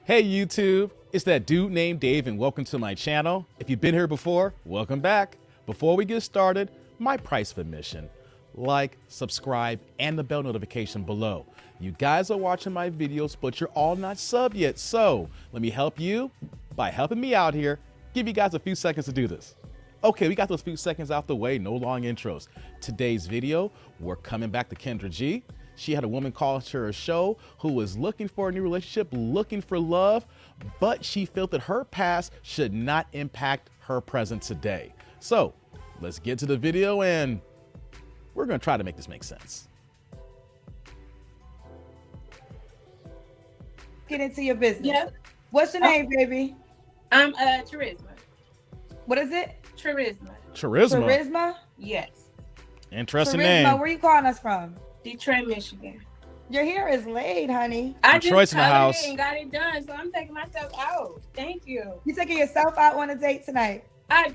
Hey YouTube, it's that dude named Dave and welcome to my channel. If you've been here before, welcome back. Before we get started, my price of admission. Like, subscribe, and the bell notification below. You guys are watching my videos, but you're all not subbed yet. So let me help you by helping me out here. Give you guys a few seconds to do this. Okay, we got those few seconds out the way, no long intros. Today's video, we're coming back to Kendra G. She had a woman call her a show who was looking for a new relationship, looking for love, but she felt that her past should not impact her present today. So let's get to the video and we're gonna try to make this make sense. Get into your business. Yeah. What's your name, baby? I'm Charisma. What is it? Charisma. Charisma? Yes. Interesting Charisma, name. where you calling us from? Detroit, Michigan. Your hair is laid, honey. I Detroit's just in the colored house. it and got it done, so I'm taking myself out. Thank you. You taking yourself out on a date tonight?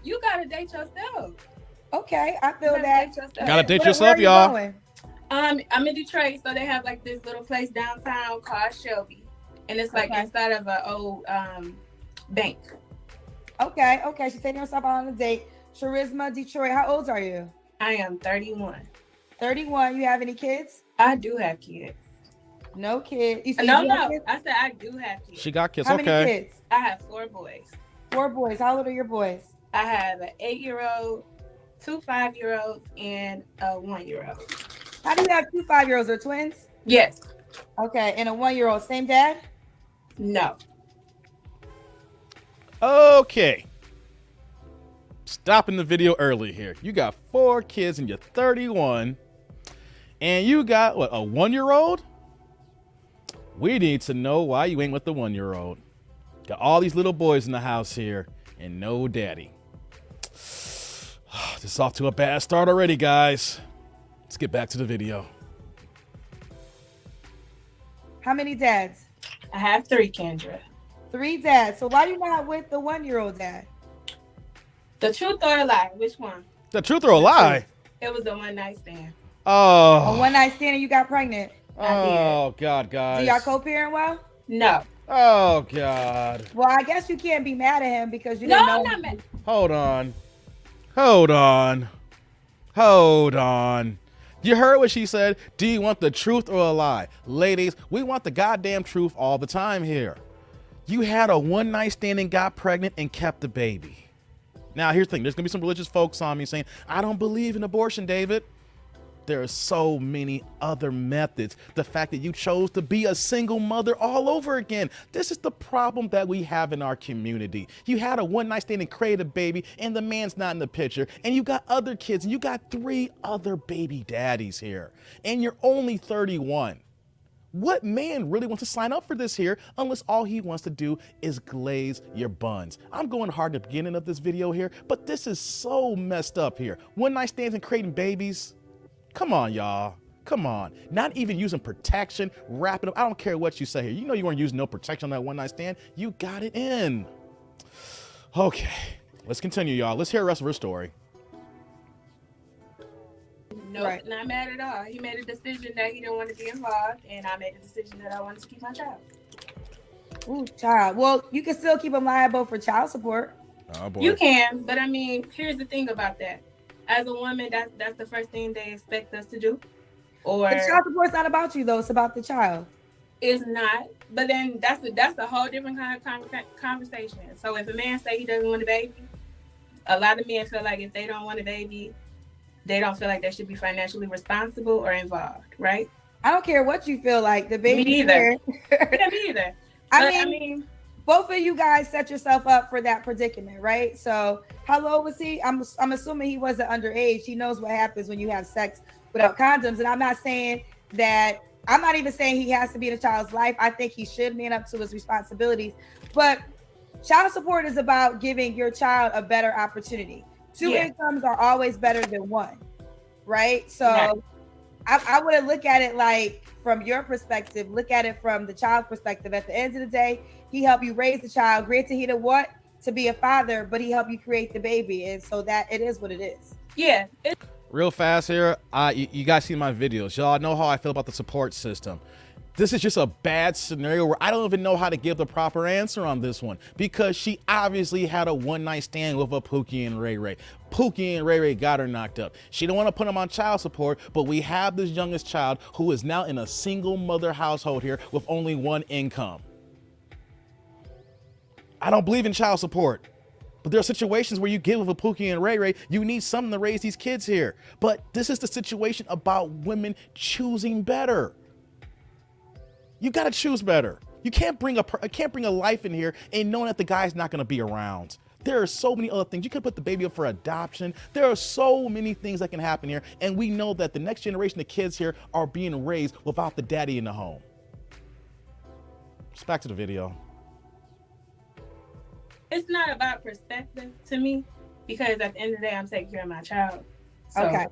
You gotta date yourself. Okay, I feel You that. date yourself. Gotta date Where yourself, are you y'all. going? I'm in Detroit, so they have like this little place downtown called Shelby, and it's like Okay. inside of an old bank. Okay, she's taking herself out on a date. Charisma, Detroit. How old are you? I am 31. 31. You have any kids? I do have kids. No kids. You said No, you have no. kids? I said I do have kids. She got kids, How okay. many kids? I have 4 boys. 4 boys. How old are your boys? I have an 8-year-old, 2 5-year-olds, and a 1-year-old. How do you have 2 5-year-olds? Are twins? Yes. Okay, and a 1-year-old. Same dad? No. Okay. Stopping the video early here. You got 4 kids and you're 31. And you got, what, a 1-year-old? We need to know why you ain't with the 1-year-old. Got all these little boys in the house here and no daddy. This is off to a bad start already, guys. Let's get back to the video. How many dads? I have 3, Kendra. 3 dads. So why you not with the 1-year-old dad? The truth or a lie? Which one? The truth or a lie? It was a one-night stand. A Oh. one night stand and you got pregnant. Oh, God, Do guys. y'all co-parent well? No. Oh, God. Well, I guess you can't be mad at him because you No, didn't know. I'm not mad. Hold on. Hold on. Hold on. You heard what she said. Do you want the truth or a lie? Ladies, we want the goddamn truth all the time here. You had a one-night stand and got pregnant and kept the baby. Now, here's the thing. There's going to be some religious folks on me saying, I don't believe in abortion, David. There are so many other methods. The fact that you chose to be a single mother all over again. This is the problem that we have in our community. You had a one-night stand and created a baby and the man's not in the picture. And you got other kids and you got 3 other baby daddies here. And you're only 31. What man really wants to sign up for this here unless all he wants to do is glaze your buns? I'm going hard at the beginning of this video here, but this is so messed up here. One-night stands and creating babies. Come on, y'all. Come on. Not even using protection, wrapping up. I don't care what you say here. You know you weren't using no protection on that one-night stand. You got it in. Okay, let's continue, y'all. Let's hear the rest of her story. No, Right. not mad at all. He made a decision that he didn't want to be involved, and I made a decision that I wanted to keep my child. Ooh, child. Well, you can still keep him liable for child support. Oh, boy. You can, but I mean, here's the thing about that. As a woman, that's the first thing they expect us to do. Or The child support's not about you though; it's about the child. it's not. But then that's a whole different kind of conversation. So if a man say he doesn't want a baby, a lot of men feel like if they don't want a baby, they don't feel like they should be financially responsible or involved, right? I don't care what you feel like. The baby. Me either. here. Yeah, me either. I But, mean, both of you guys set yourself up for that predicament, right? So how old was he? I'm assuming he wasn't underage. He knows what happens when you have sex without condoms. And I'm not saying that. I'm not even saying he has to be in a child's life. I think he should man up to his responsibilities. But child support is about giving your child a better opportunity. 2 Yeah. incomes are always better than 1, right? So Right. I wouldn't look at it like from your perspective, look at it from the child's perspective. At the end of the day, he helped you raise the child. Granted, he didn't want to be a father, but he helped you create the baby. And so that it is what it is. Yeah. Real fast here, you guys see my videos. Y'all know how I feel about the support system. This is just a bad scenario where I don't even know how to give the proper answer on this one, because she obviously had a one-night stand with a Pookie and Ray Ray. Pookie and Ray Ray got her knocked up. She don't want to put him on child support, but we have this youngest child who is now in a single mother household here with only one income. I don't believe in child support, but there are situations where you get with a Pookie and Ray Ray, you need something to raise these kids here. But this is the situation about women choosing better. You got to choose better. You can't bring a life in here and knowing that the guy's not going to be around. There are so many other things. You could put the baby up for adoption. There are so many things that can happen here. And we know that the next generation of kids here are being raised without the daddy in the home. Just back to the video. It's not about perspective to me, because at the end of the day, I'm taking care of my child. So, Okay.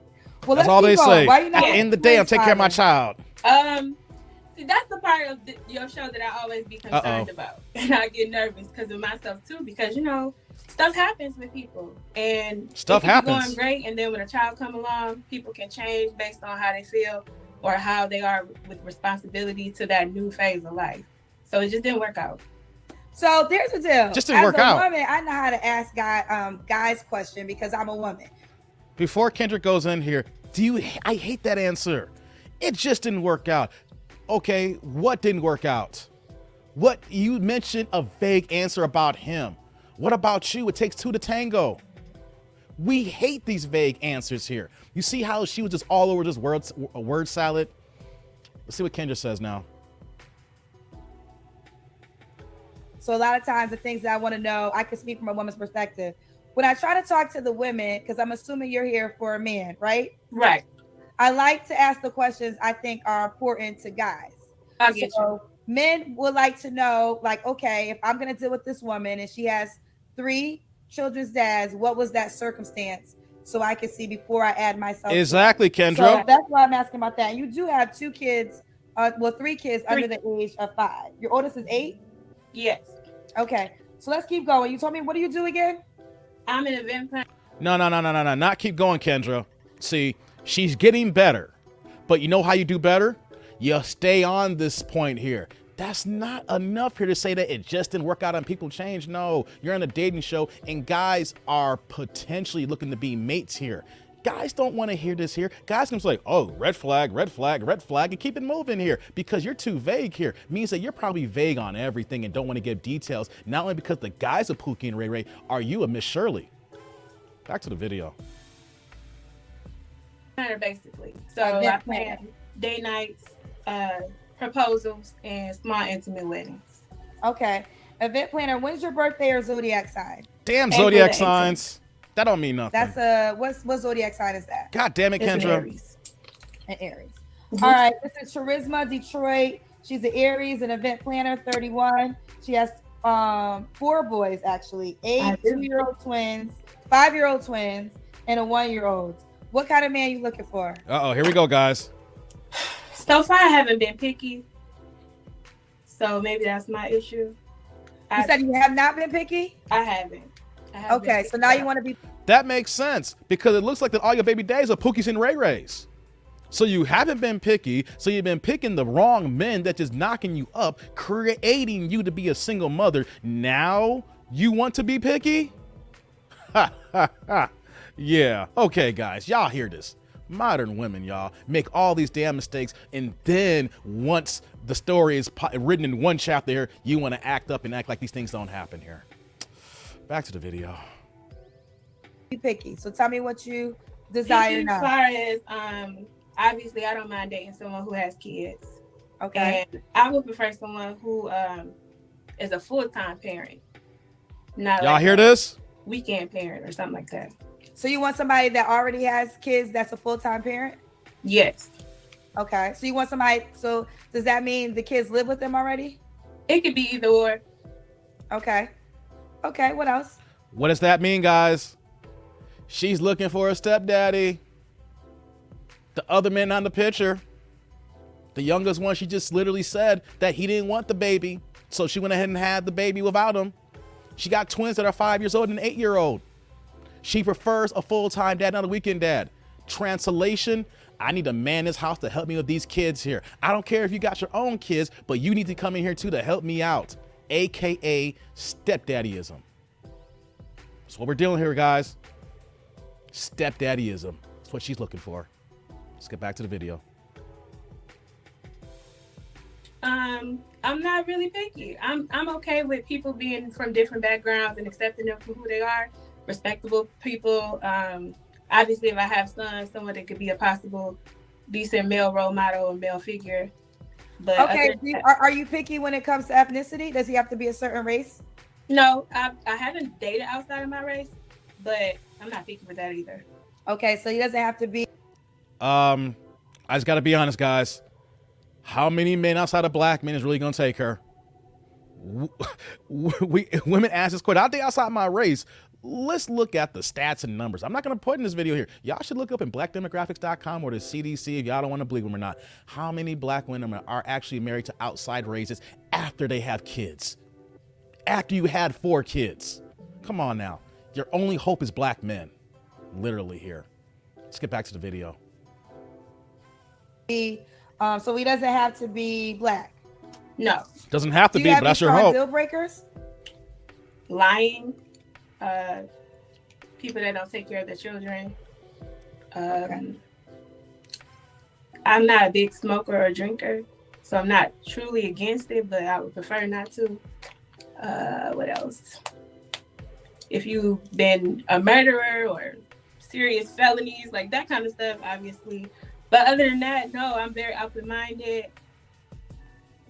Well, that's all they say. Why you not At the end of the day, I'm taking care of my child. See, that's the part of your show that I always be concerned about. And I get nervous because of myself too, because, you know, stuff happens with people. And stuff happens. Going great, and then when a child come along, people can change based on how they feel or how they are with responsibility to that new phase of life. So it just didn't work out. So there's a deal. Just didn't work out. As a woman, I know how to ask guys question because I'm a woman. Before Kendra goes in here, I hate that answer. It just didn't work out. Okay, what didn't work out? What, you mentioned a vague answer about him. What about you? It takes two to tango. We hate these vague answers here. You see how she was just all over this word salad? Let's see what Kendra says now. So a lot of times the things that I want to know, I can speak from a woman's perspective. When I try to talk to the women, because I'm assuming you're here for a man, right? Right. I like to ask the questions I think are important to guys. I get you. Men would like to know, like, okay, if I'm going to deal with this woman and she has 3 children's dads, what was that circumstance? So I can see before I add myself. Exactly, Kendra. So that's why I'm asking about that. And you do have 2 kids, 3 kids under the age of 5. Your oldest is 8? Yes. Okay. So let's keep going. You told me, what do you do again? I'm an event planner. No. Not keep going, Kendra. See, she's getting better. But you know how you do better? You stay on this point here. That's not enough here to say that it just didn't work out and people change. No, you're on a dating show and guys are potentially looking to be mates here. Guys don't want to hear this here. Guys can say, like, oh, red flag, and keep it moving here because you're too vague here. Means that you're probably vague on everything and don't want to give details. Not only because the guys are Pookie and Ray Ray, are you a Miss Shirley? Back to the video. Basically. So I plan date nights, proposals, and small intimate weddings. Okay. Event planner, when's your birthday or zodiac sign? Damn zodiac signs. That don't mean nothing. That's what zodiac sign is that? God damn it, Kendra. An Aries. All right. This is Charisma, Detroit. She's an Aries, an event planner, 31. She has 4 boys, actually. 8 2-year-old twins, 5-year-old twins, and a 1-year-old. What kind of man you looking for? Uh-oh, here we go, guys. So far, I haven't been picky. So maybe that's my issue. You said you have not been picky? I haven't. Okay, so now you want to be. That makes sense because it looks like that all your baby daddies are Pookies and Ray Rays. So you haven't been picky. So you've been picking the wrong men that just knocking you up, creating you to be a single mother. Now you want to be picky? Ha, ha, ha. Yeah. Okay, guys, y'all hear this. Modern women, y'all, make all these damn mistakes. And then once the story is written in one chapter here, you want to act up and act like these things don't happen here. Back to the video. Be picky. So tell me what you desire now. As far as obviously I don't mind dating someone who has kids. Okay. And I would prefer someone who is a full-time parent. Not y'all like hear this? Weekend parent or something like that. So you want somebody that already has kids that's a full-time parent? Yes. Okay. So you want somebody, so does that mean the kids live with them already? It could be either or. Okay. Okay, what else? What does that mean, guys? She's looking for a stepdaddy. The other man on the picture, the youngest one, she just literally said that he didn't want the baby. So she went ahead and had the baby without him. She got twins that are 5 years old and an 8-year-old. She prefers a full-time dad, not a weekend dad. Translation, I need a man in this house to help me with these kids here. I don't care if you got your own kids, but you need to come in here too to help me out. AKA stepdaddyism. That's what we're dealing here, guys. Stepdaddyism. That's what she's looking for. Let's get back to the video. I'm not really picky. I'm okay with people being from different backgrounds and accepting them for who they are. Respectable people. Obviously, if I have sons, someone that could be a possible decent male role model or male figure. But okay, are you picky when it comes to ethnicity? Does he have to be a certain race? No, I haven't dated outside of my race, but I'm not picky with that either. Okay, so he doesn't have to be. I just got to be honest, guys. How many men outside of black men is really going to take her? Women ask this question. I think outside my race. Let's look at the stats and numbers. I'm not going to put in this video here. Y'all should look up in blackdemographics.com or the CDC if y'all don't want to believe them or not. How many black women are actually married to outside races after they have kids? After you had 4 kids. Come on now. Your only hope is black men. Literally here. Let's get back to the video. So he doesn't have to be black. No. Doesn't have to be, but that's your hope. Deal breakers? Lying. People that don't take care of their children. Okay. I'm not a big smoker or drinker, so I'm not truly against it, but I would prefer not to. What else? If you've been a murderer or serious felonies, like that kind of stuff, obviously. But other than that, no, I'm very open-minded.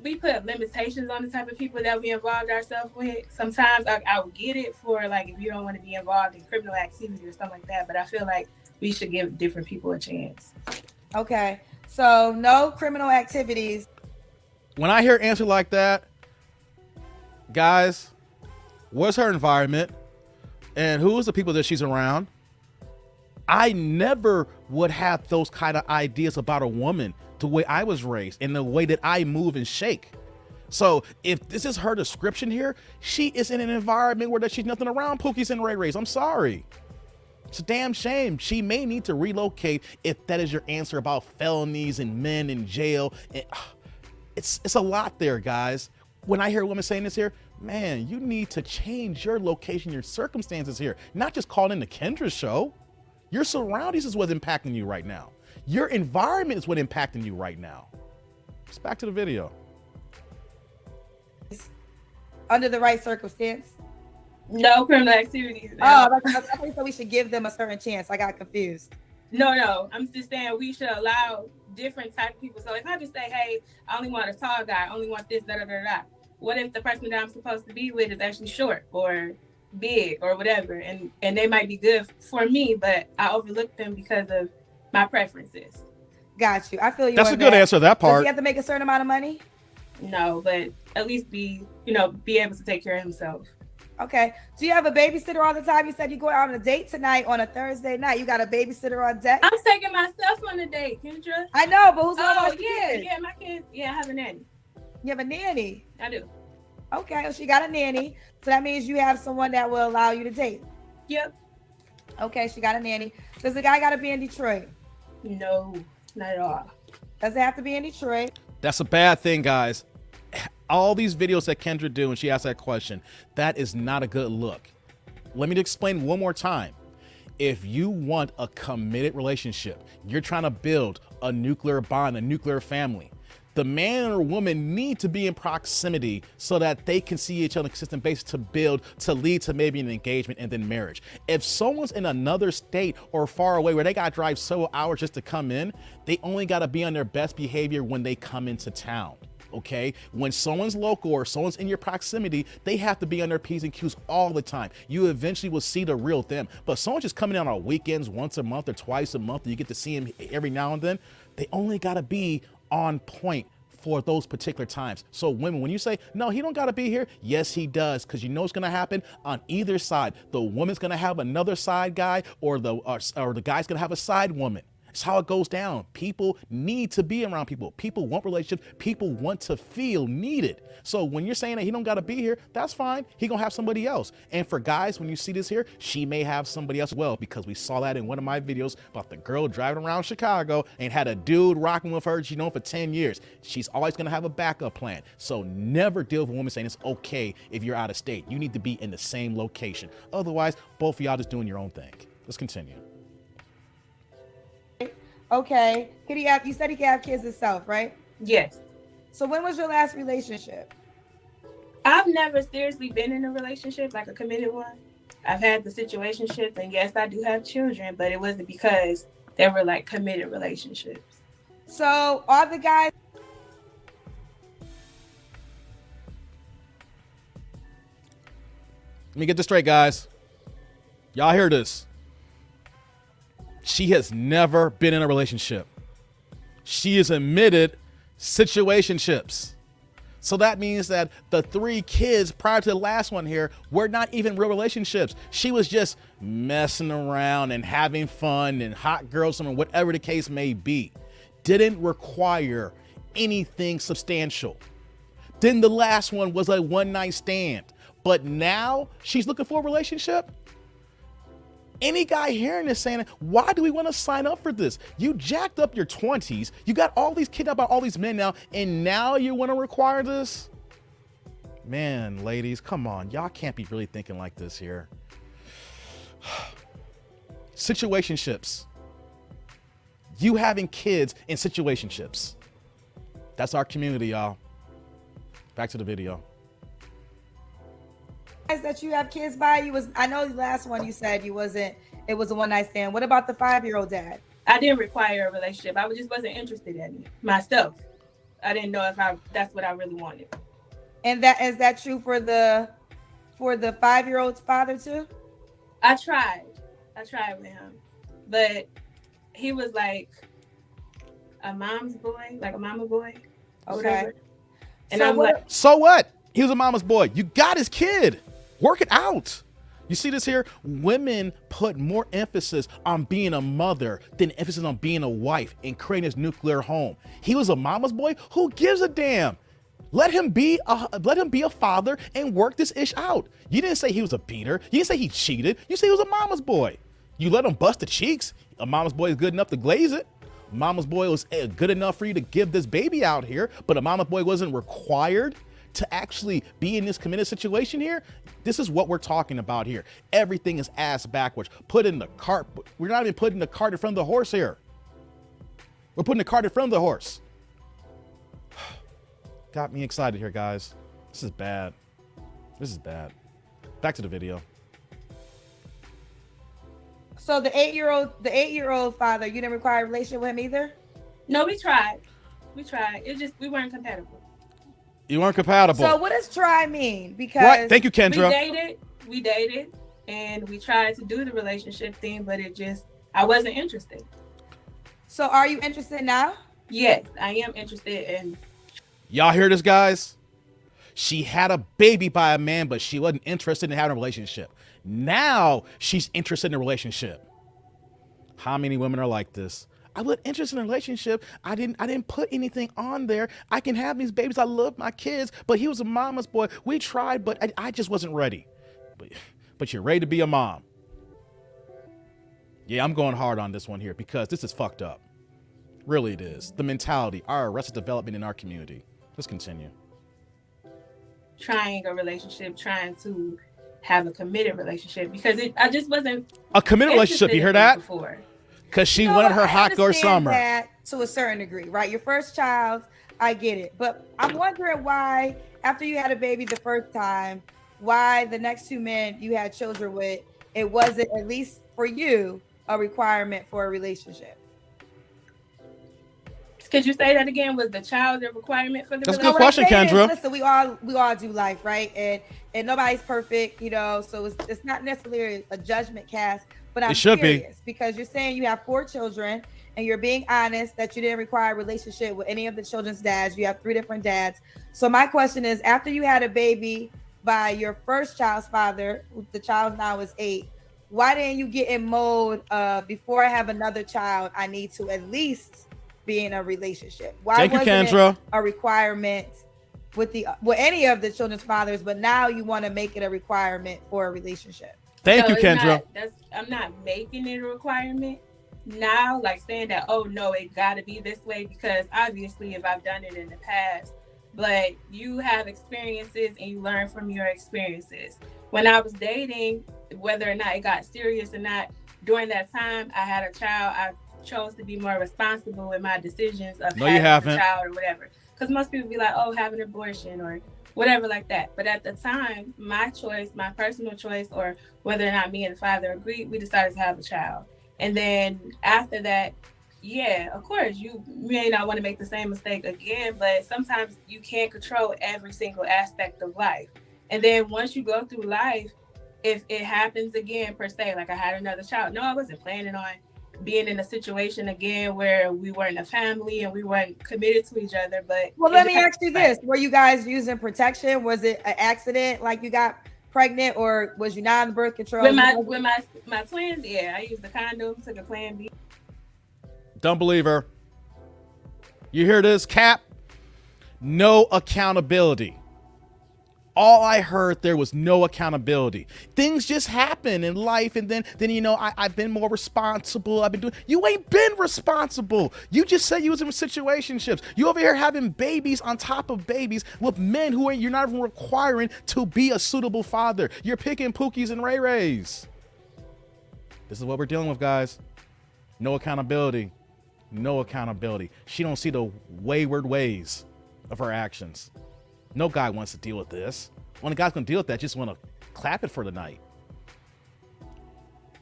We put limitations on the type of people that we involve ourselves with. Sometimes I would get it for like if you don't want to be involved in criminal activity or something like that, but I feel like we should give different people a chance. Okay, so no criminal activities. When I hear an answer like that, guys, what's her environment and who's the people that she's around? I never would have those kind of ideas about a woman the way I was raised and the way that I move and shake. So if this is her description here, she is in an environment where she's nothing around Pookies and Ray Rays. I'm sorry. It's a damn shame. She may need to relocate if that is your answer about felonies and men in jail. It's a lot there, guys. When I hear women saying this here, man, you need to change your location, your circumstances here, not just calling in the Kendra show. Your surroundings is what's impacting you right now. Your environment is what's impacting you right now. Let's back to the video. Under the right circumstance. No criminal activities. Oh, I think we should give them a certain chance. I got confused. No. I'm just saying we should allow different type of people. So if I just say, hey, I only want a tall guy, I only want this, da-da-da-da. What if the person that I'm supposed to be with is actually short or big or whatever, and they might be good for me, but I overlook them because of my preferences. Got you. I feel you. That's a good answer to that part. Does he have to make a certain amount of money? No, but at least be able to take care of himself. Okay. Do you have a babysitter all the time? You said you go out on a date tonight on a Thursday night. You got a babysitter on deck? I'm taking myself on a date, Kendra. I know, but who's my kids? Yeah, my kids. Yeah, I have a nanny. You have a nanny? I do. Okay, well, she got a nanny. So that means you have someone that will allow you to date. Yep. Okay, she got a nanny. Does the guy got to be in Detroit? No, not at all. Does it have to be in Detroit? That's a bad thing, guys. All these videos that Kendra do when she asks that question, that is not a good look. Let me explain one more time. If you want a committed relationship, you're trying to build a nuclear bond, a nuclear family, the man or woman need to be in proximity so that they can see each other on a consistent basis to lead to maybe an engagement and then marriage. If someone's in another state or far away where they got to drive several hours just to come in, they only got to be on their best behavior when they come into town. Okay, when someone's local or someone's in your proximity, they have to be on their P's and Q's all the time. You eventually will see the real them. But someone just coming in on weekends once a month or twice a month, and you get to see them every now and then, they only got to be on point for those particular times. So women, when you say, no, he don't got to be here. Yes, he does. Because you know what's going to happen on either side. The woman's going to have another side guy or the guy's going to have a side woman. It's how it goes down. People need to be around people. People want relationships. People want to feel needed. So when you're saying that he don't got to be here, that's fine. He gonna have somebody else. And for guys, when you see this here, she may have somebody else as well, because we saw that in one of my videos about the girl driving around Chicago and had a dude rocking with her she's known for 10 years. She's always gonna have a backup plan. So never deal with a woman saying it's okay if you're out of state. You need to be in the same location. Otherwise, both of y'all just doing your own thing. Let's continue. Okay. You said he could have kids himself, right? Yes. So when was your last relationship? I've never seriously been in a relationship, like a committed one. I've had the situationships, and yes, I do have children, but it wasn't because they were like committed relationships. So all the guys. Let me get this straight, guys. Y'all hear this? She has never been in a relationship. She has admitted situationships. So that means that the 3 kids prior to the last one here were not even real relationships. She was just messing around and having fun and hot girl summer, whatever the case may be. Didn't require anything substantial. Then the last one was a one-night stand. But now she's looking for a relationship? Any guy hearing this saying, why do we want to sign up for this? You jacked up your 20s. You got all these kidnapped by all these men now, and now you want to require this? Man, ladies, come on. Y'all can't be really thinking like this here. Situationships. You having kids in situationships. That's our community, y'all. Back to the video. That you have kids by you was, I know the last one you said it was a one-night stand. What about the 5-year-old dad? I didn't require a relationship. I just wasn't interested in it myself. I didn't know if that's what I really wanted. And that is that true for the 5-year-old's father too? I tried with him, but he was like a mom's boy, like a mama boy. Okay. Whatever. And So I'm what- like, So what? He was a mama's boy. You got his kid. Work it out. You see this here? Women put more emphasis on being a mother than emphasis on being a wife and creating this nuclear home. He was a mama's boy. Who gives a damn? Let him be a father and work this ish out. You didn't say he was a beater. You didn't say he cheated. You say he was a mama's boy. You let him bust the cheeks. A mama's boy is good enough to glaze it. Mama's boy was good enough for you to give this baby out here, but a mama's boy wasn't required to actually be in this committed situation here. This is what we're talking about here. Everything is ass backwards. Put in the cart. We're not even putting the cart in front of the horse here. We're putting the cart in front of the horse. Got me excited here, guys. This is bad. This is bad. Back to the video. So the 8-year-old father, you didn't require a relationship with him either? no, we tried. We weren't compatible. You weren't compatible. So what does try mean? Because Right. Thank you, Kendra. We dated, and we tried to do the relationship thing, but I wasn't interested. So are you interested now? Yes, I am interested in. Y'all hear this, guys? She had a baby by a man, but she wasn't interested in having a relationship. Now she's interested in a relationship. How many women are like this? I was interested in a relationship. I didn't put anything on there. I can have these babies. I love my kids, but he was a mama's boy. We tried, but I just wasn't ready. But you're ready to be a mom. Yeah, I'm going hard on this one here because this is fucked up. Really it is. The mentality, our arrested development in our community. Let's continue. Trying a relationship, trying to have a committed relationship, because I just wasn't A committed relationship, you hear that? Before. Because she No, wanted her I hot girl understand summer. that to a certain degree, right? Your first child, I get it. But I'm wondering why, after you had a baby the first time, why the next 2 men you had children with, it wasn't, at least for you, a requirement for a relationship. Could you say that again? Was the child a requirement for the That's a relationship? good question, What I'm saying Kendra. is, listen, we all do life, right? And nobody's perfect, so it's not necessarily a judgment cast, but I'm It should be. curious because you're saying you have 4 children and you're being honest that you didn't require a relationship with any of the children's dads. You have 3 different dads. So my question is, after you had a baby by your first child's father, the child now is 8, why didn't you get in mode before I have another child, I need to at least be in a relationship? Why Thank you, wasn't Kendra. it a requirement with any of the children's fathers, but now you want to make it a requirement for a relationship? Thank No, you, it's Kendra. I'm not making it a requirement now, like saying that, oh no, it gotta be this way, because obviously if I've done it in the past, but you have experiences and you learn from your experiences. When I was dating, whether or not it got serious or not, during that time I had a child, I chose to be more responsible in my decisions of No, you having haven't. a child or whatever. Because most people be like, oh, have an abortion or whatever like that. But at the time, my choice, my personal choice, or whether or not me and the father agreed, we decided to have a child. And then after that, yeah, of course, you may not want to make the same mistake again, but sometimes you can't control every single aspect of life. And then once you go through life, if it happens again, per se, like I had another child, no, I wasn't planning on being in a situation again where we weren't a family and we weren't committed to each other. But well, let me ask you this: were you guys using protection? Was it an accident, like you got pregnant, or was you not on birth control? With my twins, yeah, I used the condom, took a Plan B. Don't believe her. You hear this, Cap? No accountability. All I heard there was no accountability. Things just happen in life, and then you know, I've been more responsible. I've been doing. You ain't been responsible. You just said you was in situationships. You over here having babies on top of babies with men who you're not even requiring to be a suitable father. You're picking Pookies and Ray Rays. This is what we're dealing with, guys. No accountability. No accountability. She don't see the wayward ways of her actions. No guy wants to deal with this. Only guy's gonna deal with that just want to clap it for the night.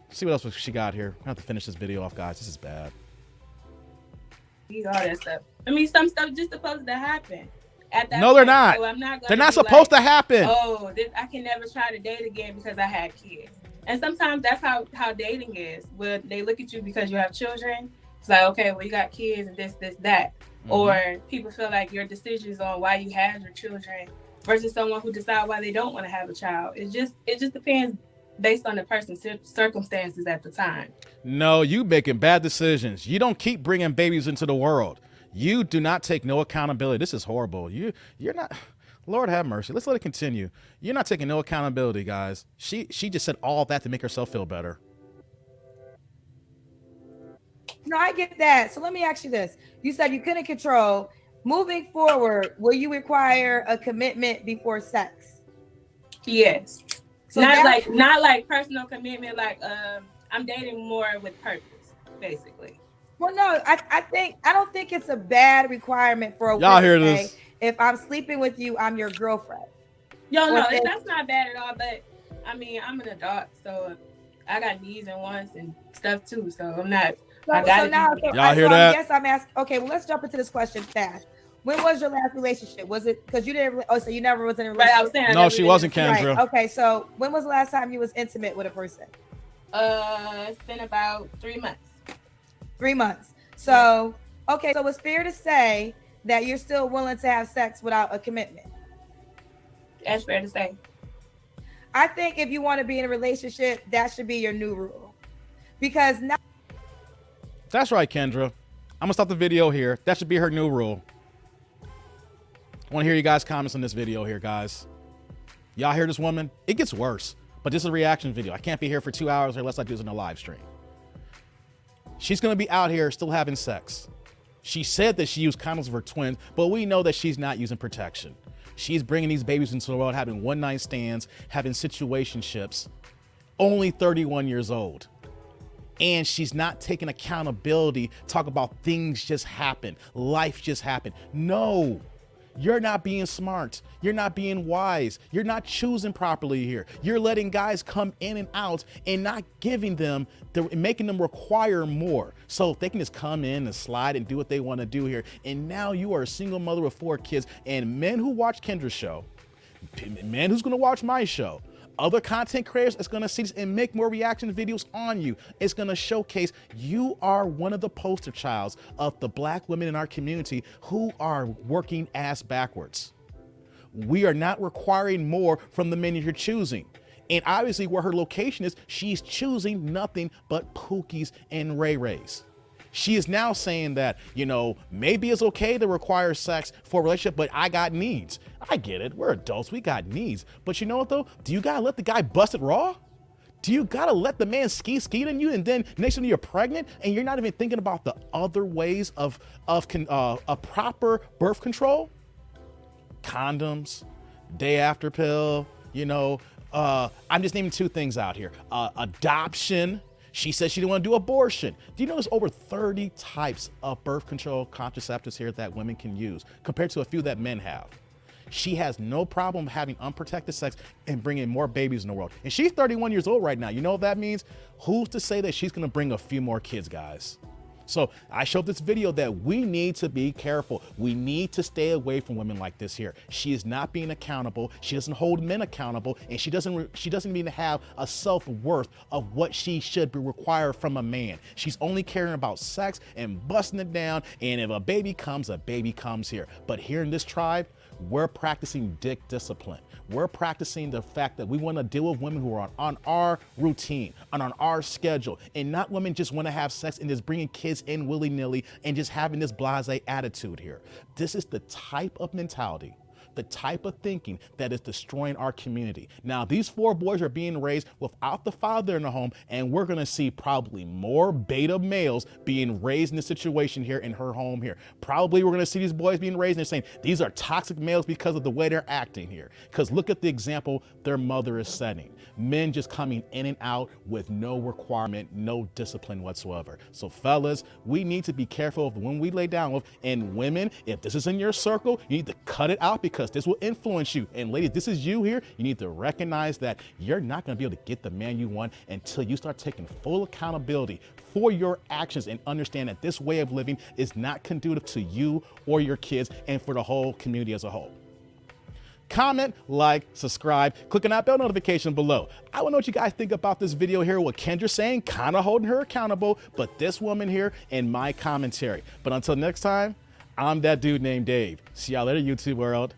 See what else she got here. I have to finish this video off, guys. This is bad. All that stuff. I mean, some stuff just supposed to happen. At that No, they're point. not. So I'm not they're not supposed to happen. Oh, I can never try to date again because I had kids. And sometimes that's how dating is. When they look at you because you have children, it's like, okay, well, you got kids and this, that. Mm-hmm. Or people feel like your decisions on why you had your children versus someone who decide why they don't want to have a child. It just depends based on the person's circumstances at the time. No, you making bad decisions. You don't keep bringing babies into the world. You do not take no accountability. This is horrible. You're not. Lord have mercy. Let's let it continue. You're not taking no accountability, guys. She just said all that to make herself feel better. No, I get that. So let me ask you this. You said you couldn't control. Moving forward, will you require a commitment before sex? Yes. So not like personal commitment, like I'm dating more with purpose, basically. Well, no, I don't think it's a bad requirement for a y'all hear this. If I'm sleeping with you, I'm your girlfriend. Yo, no, that's not bad at all. But I mean, I'm an adult, so I got needs and wants and stuff too. So I'm not. Y'all hear that? I guess I'm asking. Okay, well, let's jump into this question fast. When was your last relationship? Was it because you didn't? Oh, so you never was in a relationship? Right, I was saying no, she wasn't, Kendra. Right. Okay, so when was the last time you was intimate with a person? It's been about 3 months. 3 months. So okay, so it's fair to say that you're still willing to have sex without a commitment. That's fair to say. I think if you want to be in a relationship, that should be your new rule, because now. That's right, Kendra. I'm gonna stop the video here. That should be her new rule. I want to hear you guys' comments on this video here, guys. Y'all hear this woman? It gets worse, but this is a reaction video. I can't be here for 2 hours unless I do this in a live stream. She's gonna be out here still having sex. She said that she used condoms for her twins, but we know that she's not using protection. She's bringing these babies into the world, having one-night stands, having situationships, only 31 years old. And she's not taking accountability, talk about things just happen, life just happened. No, you're not being smart. You're not being wise. You're not choosing properly here. You're letting guys come in and out and not giving them, making them require more. So they can just come in and slide and do what they want to do here. And now you are a single mother with 4 kids, and men who watch Kendra's show, men who's gonna watch my show, other content creators is going to see this and make more reaction videos on you. It's going to showcase you are one of the poster childs of the black women in our community who are working ass backwards. We are not requiring more from the men you're choosing. And obviously where her location is, she's choosing nothing but Pookies and Ray Rays. She is now saying that, you know, maybe it's okay to require sex for a relationship, but I got needs. I get it. We're adults. We got needs. But you know what, though? Do you got to let the guy bust it raw? Do you got to let the man skeet on you, and then next thing you're pregnant and you're not even thinking about the other ways of a proper birth control? Condoms, day after pill, you know, I'm just naming 2 things out here. Adoption. She said she didn't want to do abortion. Do you know there's over 30 types of birth control contraceptives here that women can use compared to a few that men have? She has no problem having unprotected sex and bringing more babies in the world. And she's 31 years old right now. You know what that means? Who's to say that she's going to bring a few more kids, guys? So I showed this video that we need to be careful. We need to stay away from women like this here. She is not being accountable. She doesn't hold men accountable, and she doesn't even have a self-worth of what she should be required from a man. She's only caring about sex and busting it down. And if a baby comes here. But here in this tribe, we're practicing dick discipline. We're practicing the fact that we want to deal with women who are on our routine, on our schedule, and not women just want to have sex and just bringing kids in willy-nilly and just having this blasé attitude here. This is the type of mentality, the type of thinking that is destroying our community. Now, these 4 boys are being raised without the father in the home, and we're gonna see probably more beta males being raised in this situation here in her home here. Probably we're gonna see these boys being raised and they're saying these are toxic males because of the way they're acting here. Because look at the example their mother is setting. Men just coming in and out with no requirement, no discipline whatsoever. So fellas, we need to be careful of when we lay down with, and women, if this is in your circle, you need to cut it out because this will influence you. And ladies, this is you here. You need to recognize that you're not going to be able to get the man you want until you start taking full accountability for your actions and understand that this way of living is not conducive to you or your kids and for the whole community as a whole. Comment, like, subscribe, click on that bell notification below. I want to know what you guys think about this video here, what Kendra saying, kind of holding her accountable, but this woman here in my commentary. But until next time, I'm that dude named Dave. See y'all later, YouTube world.